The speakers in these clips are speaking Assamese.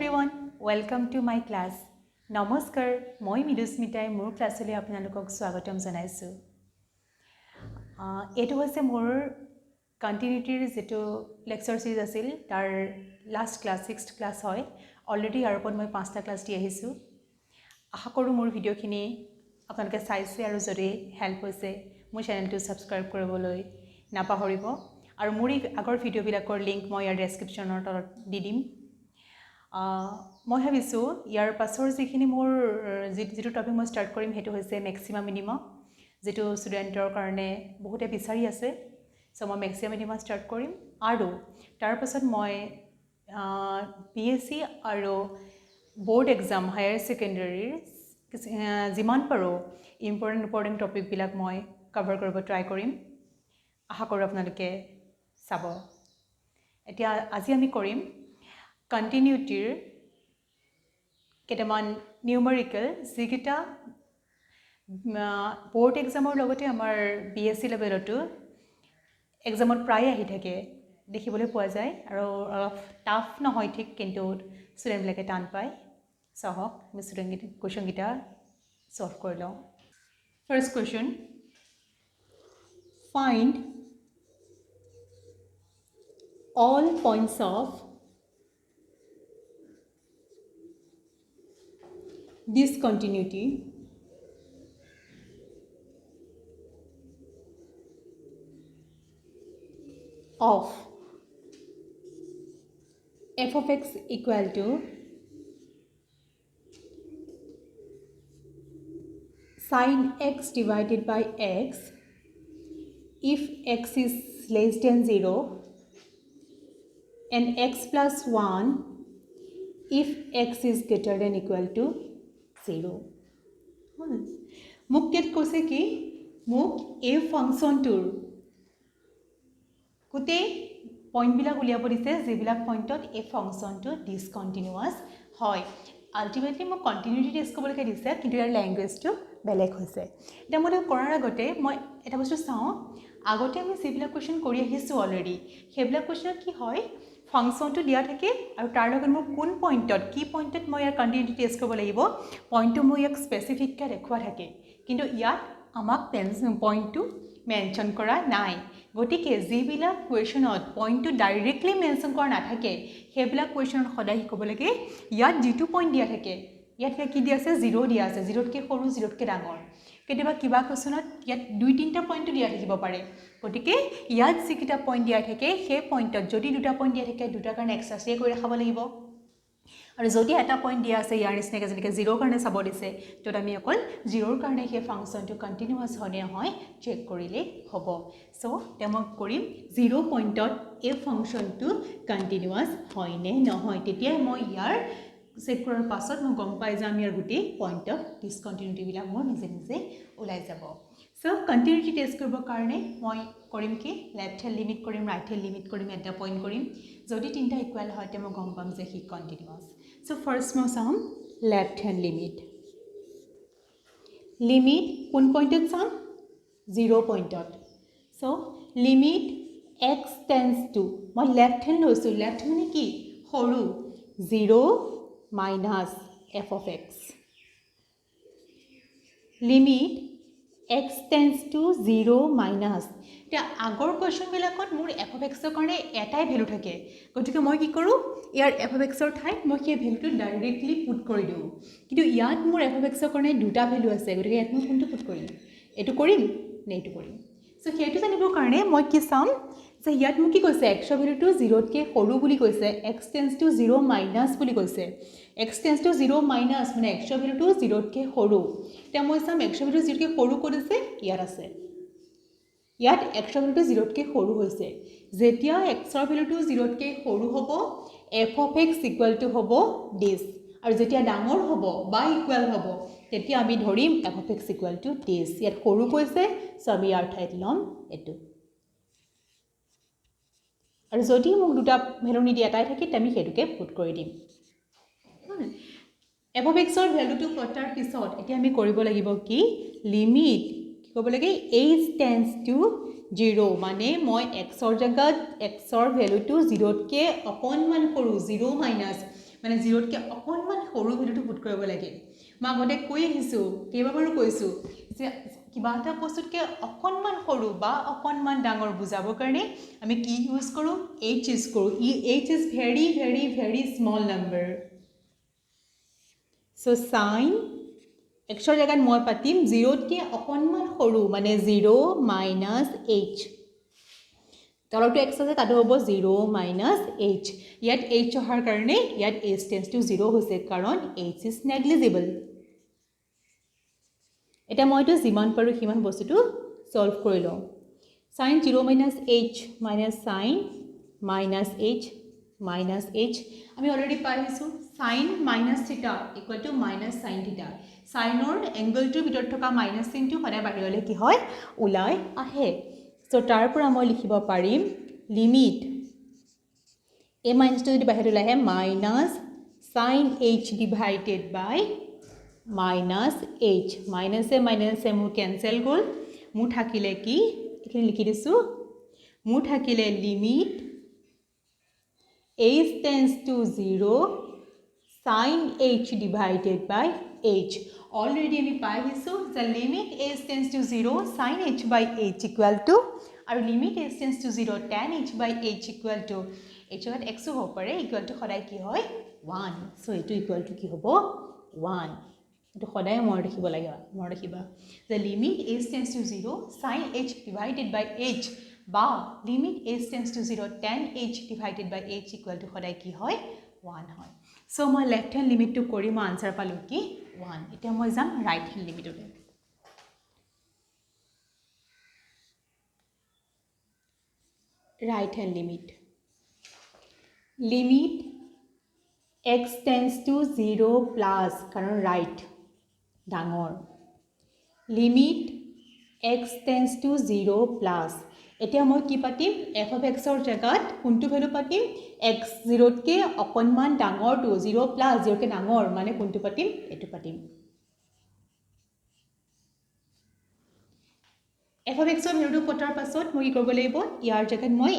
everyone, welcome to my class. নমস্কাৰ মই মৃদুস্মিতাই মোৰ ক্লাছলৈ আপোনালোকক স্বাগতম জনাইছো। এটো হৈছে মোৰ কন্টিনিউটিৰ যেটো লেকচাৰ সিৰিজ আছিল তাৰ লাষ্ট ক্লাছ 6th ক্লাছ হয়। অলৰেডি ইয়াৰ ওপৰত মই 5টা ক্লাছ দি আহিছো। আশা কৰোঁ মোৰ ভিডিঅ'খিনি আপোনালোকে চাইছে আৰু যদি হেল্প হৈছে মোৰ চেনেলটো সাবস্ক্ৰাইব কৰিবলৈ নাপাহৰিব আৰু মোৰ আগৰ ভিডিঅ'বিলাকৰ লিংক মই ইয়াৰ ডেসক্ৰিপচনৰ তলত দি দিম। মই ভাবিছোঁ ইয়াৰ পাছৰ যিখিনি মোৰ যেটো টপিক মই ষ্টাৰ্ট কৰিম হেতু হৈছে ম্যাক্সিমাম মিনিমাম যেটো ষ্টুডেণ্টৰ কাৰণে বহুতে বিচাৰি আছে। সো মই ম্যাক্সিমাম মিনিমাম ষ্টাৰ্ট কৰিম আৰু তাৰ পাছত মই পিএসসি আৰু বোৰ্ড এক্সাম হায়াৰ সেকেন্ডাৰীৰ যিমান পাৰো ইম্পৰ্টেন্ট টপিক বিলাক মই কভাৰ কৰিব ট্ৰাই কৰিম। আশা কৰোঁ আপোনালোকে চাব। এতিয়া আজি আমি কৰিম কন্টিনিউটিৰ কেটামান নিউমেৰিকেল যিকিটা বোৰ্ড এক্সামৰ লগতে আমাৰ বিএসসি লেভেলতো এক্সামত প্ৰায় আহি থাকে দেখিবলৈ পোৱা যায় আৰু অলপ টাফ নহয় ঠিক কিন্তু ষ্টুডেণ্টবিলাকে টান পায়। সহক আমি ষ্টুডেণ্ট কোৱেশ্চন গিটা সলভ কৰি লওঁ। First question, find all points of discontinuity of f of x equal to sin x divided by x if x is less than 0 and x plus 1 if x is greater than equal to 0. মোক কেত কৈছে কি মোক এই ফাংচনটোৰ কোতে পইণ্ট বিলাক উলিয়াব দিছে যিবিলাক পইণ্টত এই ফাংচনটো ডিসকন্টিনিউয়াস হয়। আলটিমেটলি মোক কন্টিনিউটি টেষ্ট কৰিবলৈ দিছে কিন্তু ইয়াৰ ল্যাঙ্গুৱেজটো বেলেগ হৈছে। এটা মই কৰাৰ আগতে মই এটা বস্তু চাওঁ আগতে আমি যিবিলাক কোৱেশ্চন কৰি আহিছো অলৰেডি সেইবিলাক কোৱেশ্চনত কি হয় ফাংচনটো দিয়া থাকে আৰু তাৰ লগত মোৰ কোন পইণ্টত কি পইণ্টত মই ইয়াৰ কন্টিনিউটি টেষ্ট কৰিব লাগিব পইণ্টটো মই ইয়াক স্পেসিফিককৈ দেখুৱা থাকে কিন্তু ইয়াত আমাক পইণ্টটো মেনশন কৰা নাই। গতিকে যিবিলাক কোৱেশ্চনত পইণ্টটো ডাইৰেক্টলি মেনশন কৰা নাথাকে সেইবিলাক কোৱেশ্চনত সদায় ক'ব লাগে ইয়াত যেটো পইণ্ট দিয়া থাকে ইয়াত কি দিয়া আছে 0 দিয়া আছে 0তকৈ সৰু 0তকৈ ডাঙৰ। কেতিয়াবা কিবা কোৱেশ্চনত ইয়াত 2-3টা পইণ্ট দিয়া থাকিব পাৰে গতিকে ইয়াত যিকিটা পইণ্ট দিয়া থাকে সেই পইণ্টত যদি দুটা পইণ্ট দিয়া থাকে দুটাৰ কাৰণে এক্সট্ৰা কৰি ৰাখিব লাগিব আৰু যদি এটা পইণ্ট দিয়া আছে ইয়াৰ নিচিনাকৈ যেনেকৈ 0ৰ কাৰণে চাব দিছে তত আমি অকল 0ৰ কাৰণে সেই ফাংচনটো কন্টিনিউয়াস হয় নে নহয় চেক কৰিলে হ'ব। সো তেমক কৰিম 0 পইণ্টত এই ফাংচনটো কন্টিনিউয়াস হয় নে নহয় তেতিয়া মই ইয়াৰ চেক কৰাৰ পাছত মই গম পাই যাম ইয়াৰ গুটি পইণ্ট অফ ডিসকন্টিনিউটি বিলাক মোৰ নিজে নিজে ওলাই যাব। সো কন্টিনিউটি টেষ্ট কৰিবৰ কাৰণে মই কৰিম কি লেফট হেণ্ড লিমিট কৰিম ৰাইট হেণ্ড লিমিট কৰিম এটা পইণ্ট কৰিম যদি তিনটা ইকুৱেল হয় তে মই গম পাম যে হি কন্টিনিউয়াস। সো ফাৰ্স্ট মই চাম লেফট হেণ্ড লিমিট কোন পইণ্টত চাম 0 পইণ্টত। So limit x tends to মই লেফট হেণ্ড লৈছো লেফট মানে কি সৰু 0 minus f of x limit x tends to 0 minus এতিয়া আগৰ কোৱেশ্চন বিলাকত মোৰ f of x ৰ কাৰণে এটাই ভ্যালু থাকে গতিকে মই কি কৰো ইয়াৰ f of x ৰ ঠাইত মই সেই ভ্যালুটো ডাইৰেক্টলি পুট কৰি দিও কিন্তু ইয়াত মোৰ f of x ৰ কাৰণে দুটা ভ্যালু আছে গতিকে ইয়াত মই কোনটো পুট কৰিম এটো কৰিম নে এটো কৰিম। সো সেইটো জানিবৰ কাৰণে মই কি চাম যে ইয়াত মোক কি কৈছে x ৰ ভ্যালুটো 0তকৈ সৰু বুলি কৈছে x tends to 0 minus বুলি কৈছে x tends to 0 minus মানে x ৰ ভ্যালুটো 0তকৈ সৰু তেতিয়া মই চাম x ৰ ভ্যালুটো 0তকৈ সৰু ক'ত আছে ইয়াত আছে ইয়াত x ৰ ভ্যালুটো 0তকৈ সৰু হৈছে যেতিয়া x ৰ ভ্যালুটো 0তকৈ সৰু হ'ব f of x equal to হ'ব this আৰু যেতিয়া ডাঙৰ হ'ব বা ইকুৱেল হ'ব তেতিয়া আমি ধৰিম f of x equal to this ইয়াত সৰু কৈছে সো আমি ইয়াৰ ঠাইত লম এটো আৰু যদি মোক দুটা ভ্যালু নিদি এটাই থাকে আমি হেতুকে পুট কৰি দিম। f of x ৰ ভ্যালুটো কটাৰ পিছত এতিয়া আমি কৰিব লাগিব কি লিমিট কি কৰিব লাগে h tends to 0 মানে মই x ৰ জায়গাত x ৰ ভ্যালুটো 0তকৈ অকনমান সৰু 0 মাইনাস মানে 0তকৈ অকণমান সৰু ভেলুটো পুট কৰিব লাগে মই আগতে কৈ আহিছোঁ কেইবাবাৰো কৈছোঁ যে কিবা এটা বস্তুতকৈ অকণমান সৰু বা অকণমান ডাঙৰ বুজাবৰ কাৰণে আমি কি ইউজ কৰোঁ h ইউজ কৰোঁ h is very very very small number so' sign এক্সৰ জেগাত মই পাতিম 0তকৈ অকণমান সৰু মানে 0 মাইনাছ h তলৰটো x আছে তাতো হ'ব 0 মাইনাছ h ইয়াত h অহাৰ কাৰণে ইয়াত h টেন্স টু 0 হৈছে কাৰণ h ইজ নেগলিজিবল এটা মইতো যিমান পাৰোঁ সিমান বস্তুটো সলভ কৰি লওঁ sin 0 minus h minus sin minus h minus h আমি অলৰেডি পাই আহিছোঁ sin মাইনাছ থিটা ইকুৱেল টু মাইনাছ sin থিটা সাইনৰ এংগলটোৰ ভিতৰত থকা মাইনাছ চিনটো সদায় বাহিৰলৈ কি হয় ওলাই আহে চ' তাৰ পৰা মই লিখিব পাৰিম লিমিট a মাইনাছটো যদি বাহিৰলৈ আহে মাইনাছ sin h ডিভাইডেড বাই মাইনাছ h মাইনাছে মোৰ কেঞ্চেল গ'ল মোৰ থাকিলে কি এইখিনি লিখি দিছোঁ মোৰ থাকিলে limit h tends to 0 sin h divided by h already আমি পাই আহিছোঁ যে limit h tends to 0 sin h by h equal to আৰু limit h tends to 0 tan h by h equal to h লগত x হ'ব পাৰে ইকুৱেল টু সদায় কি হয় 1 চ' এইটো ইকুৱেল টু কি হ'ব 1 এইটো সদায় মনত ৰাখিব লাগে মনত ৰাখিবা যে limit h tends to 0 sin h divided by h বা limit h tends to 0 tan h divided by h equal to সদায় কি হয় 1 হয় চ' মই লেফ্ট হেণ্ড লিমিটটো কৰি মই আনচাৰ পালোঁ কি 1 এতিয়া মই যাম ৰাইট হেণ্ড লিমিটলৈ right hand limit x tends to 0 plus কারণ right ডাঙৰ limit x tends to 0 plus এতিয়া মই কি পাতিম f of x ৰ জায়গাত কোনটো ভ্যালু পাতিম x 0তকৈ অকণমান ডাঙৰটো 0 plus 0তকৈ ডাঙৰ মানে কোনটো পাতিম এটো পাতিম f of x ৰ ভ্যালুটো পটাৰ পাছত মই কি কৰিব লাগিব ইয়াৰ জায়গাত মই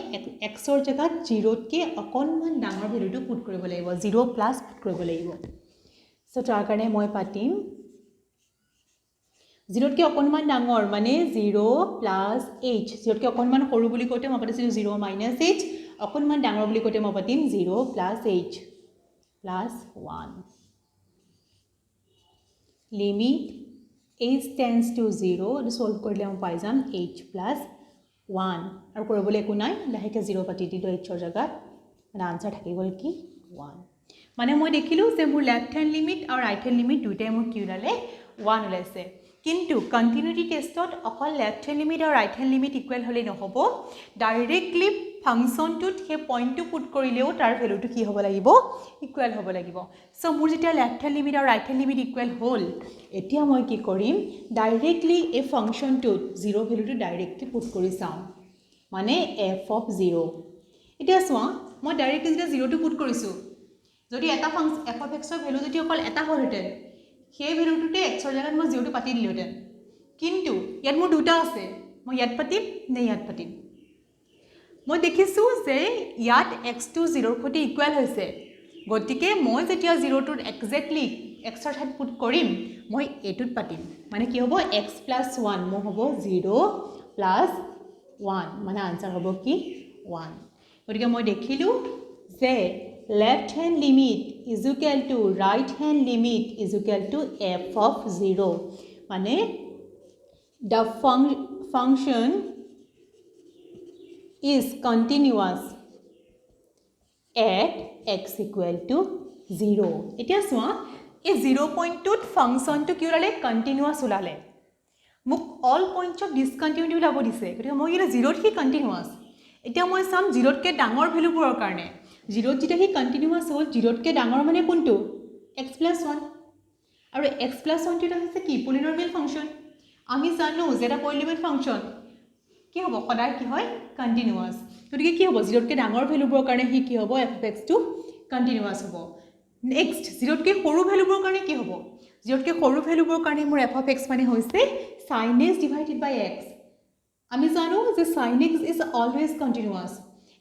x ৰ জায়গাত 0তকৈ অকণমান ডাঙৰ ভ্যালুটো পুট কৰিব লাগিব 0 প্লাস পুট কৰিব লাগিব সো তাৰ কাৰণে মই পাতিম 0তকৈ অকণমান ডাঙৰ মানে 0 প্লাস h 0তকৈ অকণমান সৰু বুলি কওঁতে মই পাতিছিলো 0 মাইনাছ h অকণমান ডাঙৰ বুলি কওঁতে মই পাতিম 0 plus h plus 1 limit h tends to 0 solve কৰিলে মই পাই যাম h plus 1 আৰু কৰিবলৈ একো নাই লাহেকে 0 পাতি দিলো h ৰ জায়গাত মানে আনসাৰ থাকি গ'ল কি 1 মানে মই দেখিলো যে মোৰ লেফ্ট হেণ্ড লিমিট আৰু ৰাইট হেণ্ড লিমিট দুইটাই মোৰ কি ওলালে 1 ওলাইছে কিন্তু কন্টিনিউটি টেষ্টত অকল লেফ্ট হেণ্ড লিমিট আৰু ৰাইট হেণ্ড লিমিট ইকুৱেল হ'লে নহ'ব ডাইৰেক্টলি ফাংচনটোত সেই পইণ্টটো পুট কৰিলেও তাৰ ভ্যালুটো কি হ'ব লাগিব ইকুৱেল হ'ব লাগিব সো মোৰ যেতিয়া লেফ্ট হেণ্ড লিমিট আৰু ৰাইট হেণ্ড লিমিট ইকুৱেল হ'ল এতিয়া মই কি কৰিম ডাইৰেক্টলি এই ফাংচনটোত 0 ভ্যালুটো ডাইৰেক্টলি পুট কৰি চাওঁ মানে f of 0 এতিয়া চোৱা মই ডাইৰেক্টলি যেতিয়া 0 টো পুট কৰিছোঁ যদি এটা ফাংচন f of x ৰ ভ্যালু যদি অকল এটা হ'লহেঁতেন সেই ভ্যালুটোতে x ৰ জায়গাত মই 0 টো পাতি দিলোহেঁতেন কিন্তু ইয়াত মোৰ দুটা আছে মই ইয়াত পাতিম নে ইয়াত পাতিম মই দেখিছোঁ যে ইয়াত x টো 0 ৰ সৈতে ইকুৱেল হৈছে গতিকে মই যেতিয়া 0 টোত এক্সেক্টলি x ৰ ঠাইত পুট কৰিম মই এটোত পাতিম মানে কি হ'ব x plus 1 মোৰ হ'ব 0 plus 1 মানে আনসাৰ হ'ব কি 1 গতিকে মই দেখিলোঁ যে left hand limit is equal to right hand limit is equal to f of 0 মানে the function is continuous at x equal to 0 এতিয়া চোৱা এই 0 পইণ্টটোত ফাংচনটো কি ওলালে কন্টিনিউয়াস ওলালে মোক অল পইণ্টছ অফ ডিসকন্টিনিউটি ওলাব দিছে গতিকে মই এটা 0ত কি কন্টিনিউয়াস এতিয়া মই চাম 0তকৈ ডাঙৰ ভ্যালুবোৰৰ কাৰণে 0ত যেতিয়া কি কন্টিনিউয়াস হ'ল 0তকৈ ডাঙৰ মানে কোনটো x plus 1 আৰু x plus 1 টো হৈছে কি পলিনমিয়েল ফাংচন আমি জানো যে এটা পলিনমিয়েল ফাংচন কি হ'ব সদায় কি হয় কন্টিনিউয়াস গতিকে কি হ'ব 0তকৈ ডাঙৰ ভ্যালুবোৰৰ কাৰণে হি কি হ'ব f of x টো কন্টিনিউয়াস হ'ব নেক্সট 0তকৈ সৰু ভ্যালুবোৰৰ কাৰণে কি হ'ব 0তকৈ সৰু ভ্যালুবোৰৰ কাৰণে মোৰ f of x মানে হৈছে sin x divided by x আমি জানো যে sin x is always continuous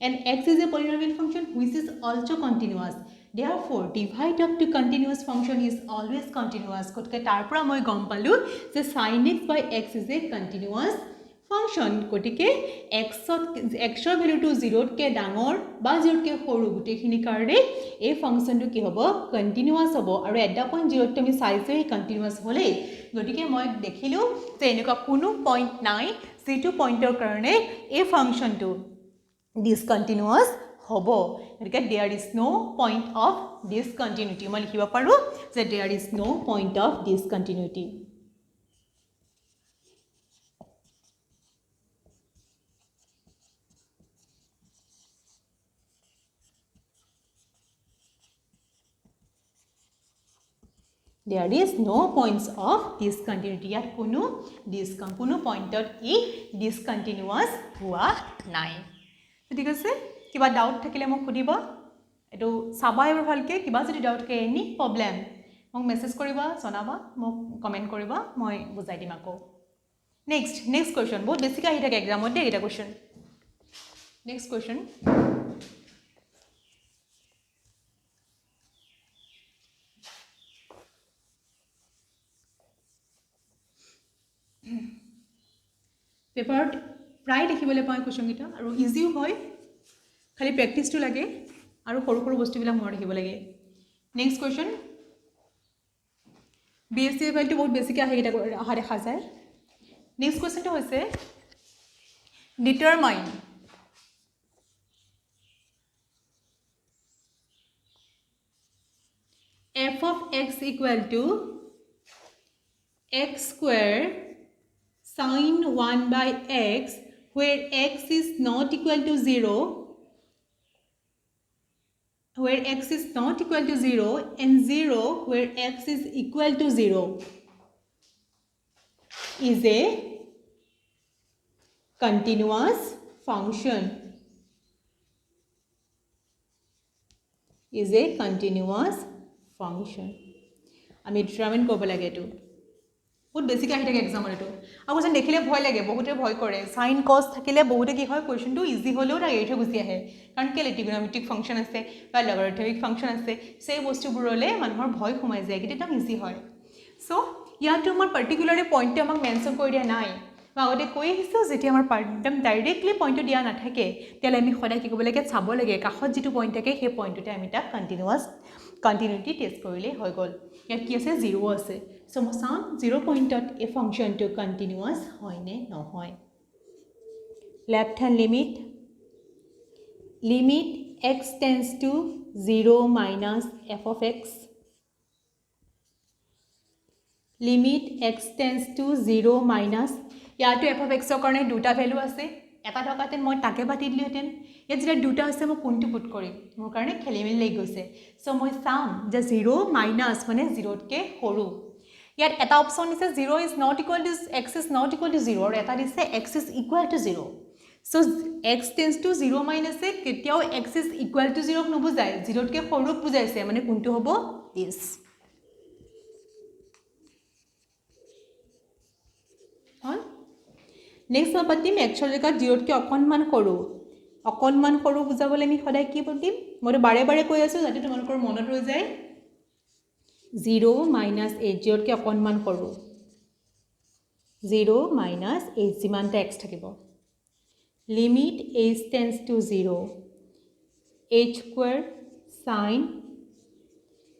and x is a polynomial function which is also continuous Therefore, divide up to continuous function is always continuous. গতিকে তাৰ পৰা মই গম পালো যে sin x by x is a continuous function. গতিকে xৰ ভ্যালুটো 0 তকৈ ডাঙৰ বা 0 তকৈ সৰু গোটেইখিনি কাৰণে এই ফাংচনটো কি হ'ব কন্টিনিউয়াস হ'ব আৰু এট দা পইণ্ট 0 ত আমি চাইছো এই কন্টিনিউয়াস হ'লে গতিকে মই দেখিলো যে এনেকুৱা কোনো পইণ্ট নাই যিটো পইণ্টৰ কাৰণে এই ফাংচনটো ডিসকন্টিনিউয়াস হ'ব গতিকে there is no point of discontinuity মই লিখিব পাৰো যে there is no point of discontinuity. There is no points of discontinuity. ইয়াত কোনো পইণ্টত ই ডিসকন্টিনিউয়াস হোৱা নাই ঠিক আছে কিবা ডাউট থাকিলে মোক সুধিবা এটো চাবা এবাৰ ভালকে কিবা যদি ডাউট থাকে এনি প্ৰবলেম মোক মেসেজ কৰিবা জনাবা মোক কমেন্ট কৰিবা মই বুজাই দিম আকৌ নেক্সট কোৱেশ্চন বহুত বেছিকৈ আহি থাকে এক্সামত দে এটা কোৱেশ্চন নেক্সট কোৱেশ্চন পেপাৰত প্ৰায় দেখিবলৈ পাওঁ কোৱেশ্চন কিটা আৰু ইজিও হয় খালি প্ৰেক্টিসটো লাগে আৰু সৰু বস্তুবিলাক মনত ৰাখিব লাগে নেক্সট কোৱেশ্চন বিএসসি লেভেলটো বহুত বেছিকৈ আহা দেখা যায় নেক্সট কোৱেশ্চনটো হৈছে determine f of x equal to x square sin 1 by x where x is not equal to 0 where x is not equal to 0 and 0 where x is equal to 0 is a continuous function is a continuous function আমি ডিটারমাইন কৰিব লাগে এটো বহুত বেছিকৈ আহি থাকে এক্সামত এটো আৰু কোৱেশ্চন দেখিলে ভয় লাগে বহুতে ভয় কৰে সাইন কস থাকিলে বহুতে কি হয় কোৱেশ্চনটো ইজি হলেও তাৰ এৰি থৈ গুচি আহে কাৰণ কেলে ট্ৰিগোনোমেট্ৰিক ফাংচন আছে বা লগাৰিথমিক ফাংচন আছে সেই বস্তুবোৰলে মানুহৰ ভয় সোমাই যায় কিন্তু একদম ইজি হয় সো ইয়াতো আমাৰ পাৰ্টিকুলাৰলি পইণ্টটো আমাক মেনশ্যন কৰি দিয়া নাই বা আগতে কৈ আহিছো যেতিয়া আমাৰ একদম ডাইৰেক্টলি পইণ্টটো দিয়া নাথাকে তেলে আমি সদায় কি কৰিব লাগে চাব লাগে কাখত যেটো পইণ্ট থাকে সেই পইণ্টটোতে আমি তাক কন্টিনিউটি টেষ্ট কৰিলে হৈ গল ইয়াত কি আছে 0 আছে সো মসাম 0 পইণ্টত এই ফাংচনটো কন্টিনিউয়াস হয় নে নহয় left hand limit x tends to 0 minus f of x limit x tends to 0 minus ইয়াতো f of x ৰ কাৰণে দুটা ভ্যালু আছে এটা টকাতে মই তাকে বাতি দিলেহেতেন ইয়াত যেটা দুটা আছে মই কোনটো পুট কৰিম মোৰ কাৰণে খেলিমেলি লাগি গৈছে সো মই চাম যে 0 মাইনাস মানে 0 তকে সৰু ইয়াত এটা অপচন দিছে 0 is not equal to x is not equal to 0 আৰু এটা দিছে x is equal to 0 so x tends to 0 minus এ কেতিয়াও x is equal to 0 নবুজায় 0 তকে সৰু বুজাইছে মানে কোনটো হ'ব this হল নেক্সট মই পাতিম এক্সৰ জেগাত 0 তকে অকনমান সৰু বুজাবলৈ আমি সদায় কি পাতিম মই বাৰে বাৰে কৈ আছো যাতে তোমালোকৰ মনত ৰৈ যায় 0 minus 8 0 তকে অকনমান সৰু 0 minus 8 যিমানটা x থাকিব limit h tends to 0 h square sin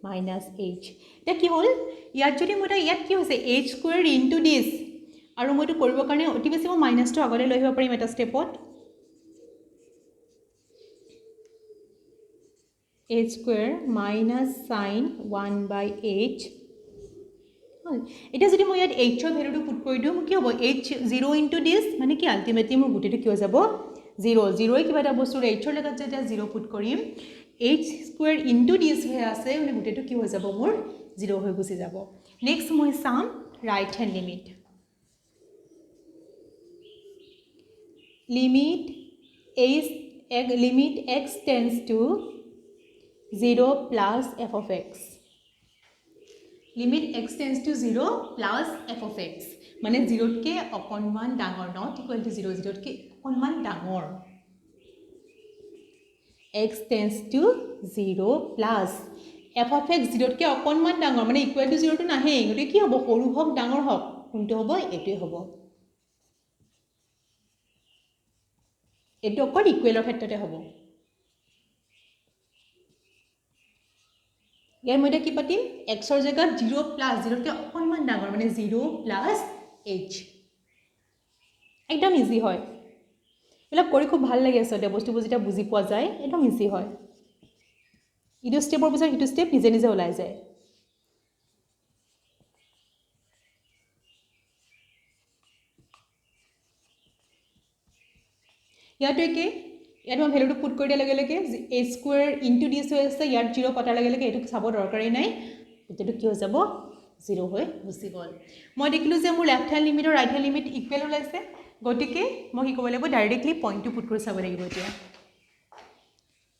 minus h এটা কি হল ইয়াত যদি মই ইয়াত কি হৈছে h square into this আৰু মইটো কৰিব কাৰণে অতি বেছি মই মাইনাসটো আগলৈ লৈ আহিব পাৰিম এটা স্টেপত h square minus sin 1 by h এটা যদি মই ইয়াত h ৰ ভ্যালুটো পুট কৰি দিও কি হ'ব h 0 into this মানে কি আলটিমেটলি মোৰ গুটেটো কি হৈ যাব 0 0 এ কিবা এটা বস্তু h ৰ লগত যেতিয়া 0 পুট কৰিম h square into this হৈ আছে মানে গুটেটো কি হৈ যাব মোৰ 0 হৈ গুচি যাব নেক্সট মই চাম right hand limit x tends to 0 plus f of x limit x tends to 0 plus f of x মানে 0 তকে অকনমান ডাঙৰ not equal to 0 0 তকে অকনমান ডাঙৰ x tends to 0 plus f of x 0তকৈ অকণমান ডাঙৰ মানে ইকুৱেল টু 0টো নাহে গতিকে কি হ'ব সৰু হওক ডাঙৰ হওক কোনটো হ'ব এইটোৱে হ'ব এইটো অকল ইকুৱেলৰ ক্ষেত্ৰতে হ'ব ইয়াৰ মধ্যে কি পাতিম এক্সৰ জেগাত 0 প্লাছ 0তকৈ অকণমান ডাঙৰ মানে 0 প্লাছ h একদম ইজি হয় এইবিলাক কৰি খুব ভাল লাগে আচলতে বস্তুবোৰ যেতিয়া বুজি পোৱা যায় একদম ইজি হয় ইটো ষ্টেপৰ পিছত সিটো ষ্টেপ নিজে নিজে ওলাই যায় ইয়াতো একে ইয়াত মই ভেলুটো পুট কৰি দিয়াৰ লগে লগে a স্কুৱেৰ ইনটু d হৈ আছে ইয়াত 0 পতাৰ লগে লগে এইটো চাব দৰকাৰেই নাই এতিয়াটো কি হৈ যাব 0 হৈ গুচি গ'ল মই দেখিলোঁ যে মোৰ লেফ্ট হেণ্ড লিমিট আৰু ৰাইট হেণ্ড লিমিট ইকুৱেল ওলাইছে গতিকে মই কি ক'ব লাগিব ডাইৰেক্টলি পইণ্টটো পুট কৰি চাব লাগিব এতিয়া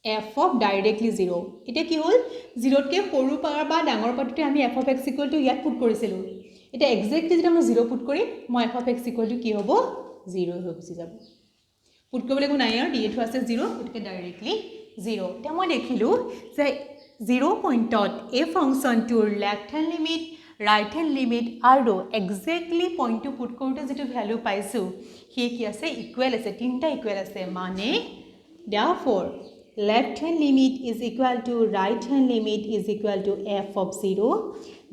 f of directly 0 এটা কি হল 0 তকৈ সৰু পাৱাৰ বা ডাঙৰ পাৰ্টতে আমি f of x = ইয়াত পুট কৰিছিলো এটা এক্সাক্টলি যেটা মই 0 পুট কৰিম মই f of x = কি হ'ব 0 হৈ গুচি যাব পুট কৰিবলৈ একো নাই আৰু দিয়ে থোৱা আছে 0 গতিকে ডাইৰেক্টলি 0 এতিয়া মই দেখিলোঁ যে 0 পইণ্টত এই ফাংচনটোৰ left hand limit right hand limit আৰু এক্সাক্টলি পইণ্টটো পুট কৰোঁতে যিটো ভ্যালু পাইছোঁ সেই কি আছে ইকুৱেল আছে তিনিটা ইকুৱেল আছে মানে therefore left hand limit is equal to right hand limit is equal to f of 0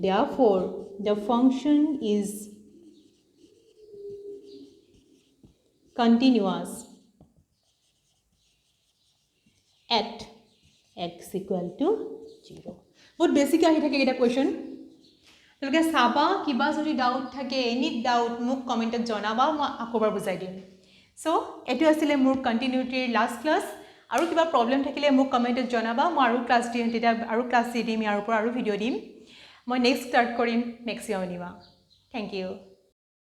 therefore the function is continuous at x equal to 0 बहुत बेसिक आहि থাকে এটা কোৱেশ্চন তোলকে সাবা কিবা যদি ডাউট থাকে এনি ডাউট মোক কমেন্টত জনাবা মই আকোবাৰ বুজাই দিম সো এটো আছিল মোৰ কন্টিনিউটিৰ লাষ্ট ক্লাস আৰু কিবা প্ৰবলেম থাকিলে মোক কমেন্টত জনাবা মই আৰু ক্লাস দিম তেতিয়া আৰু ক্লাস দিম ইয়াৰ ওপৰ আৰু ভিডিও দিম মই নেক্সট ষ্টাৰ্ট কৰিম মেক্সিমাম নিবা থ্যাংক ইউ